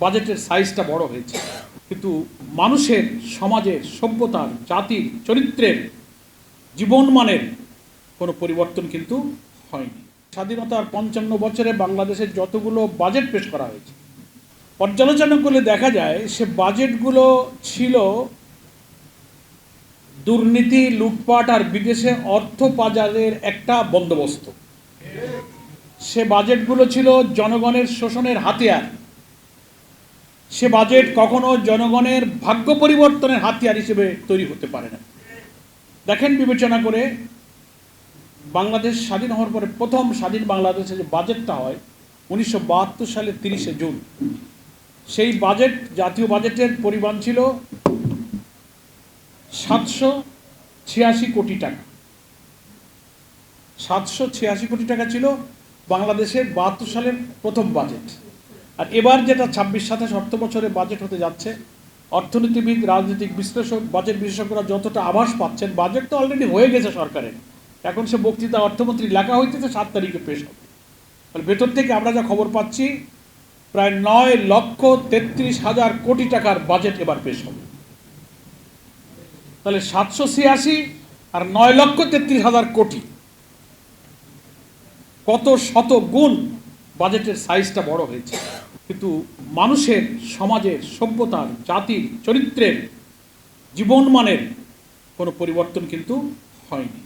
বাজেটের সাইজটা বড় হয়েছে, কিন্তু মানুষের, সমাজের, সভ্যতার, জাতির, চরিত্রের, জীবনমানের কোনো পরিবর্তন কিন্তু হয়নি। স্বাধীনতার ৫৫ বছরে বাংলাদেশের যতগুলো বাজেট পেশ করা হয়েছে, পর্যালোচনা করলে দেখা যায় সে বাজেটগুলো ছিল দুর্নীতি, লুটপাট আর বিদেশে অর্থ পাচারের একটা বন্দোবস্ত। সে বাজেটগুলো ছিল জনগণের শোষণের হাতিয়ার। সে বাজেট কখনো জনগণের ভাগ্য পরিবর্তনের হাতিয়ার হিসেবে তৈরি হতে পারে না। দেখেন, বিবেচনা করে বাংলাদেশ স্বাধীন হওয়ার পরে প্রথম স্বাধীন বাংলাদেশে যে বাজেটটা হয় 1972 সালের 30শে জুন, সেই বাজেট, জাতীয় বাজেটের পরিমাণ ছিল 786 কোটি টাকা। 786 কোটি টাকা ছিল বাংলাদেশের 72 সালের প্রথম বাজেট। আর এবার যেটা 26-27 অর্থ বছরে বাজেট হতে যাচ্ছে, অর্থনীতিবিদ, রাজনৈতিক বিশ্লেষক, বাজেট বিশেষজ্ঞরা যতটা আভাস পাচ্ছেন, বাজেট তো অলরেডি হয়ে গেছে সরকারের, এখন সে বক্তৃতা অর্থমন্ত্রী লেখা হইতেছে 7 তারিখে পেশ হবে। ভেতর থেকে আমরা যা খবর পাচ্ছি, প্রায় 9,33,000 কোটি টাকার বাজেট এবার পেশ হবে। তাহলে 786 আর 9,33,000 কোটি, কত শত গুণ বাজেটের সাইজটা বড় হয়েছে, কিন্তু মানুষের, সমাজের, সভ্যতার, জাতির, চরিত্রের, জীবনমানের কোনো পরিবর্তন কিন্তু হয়নি।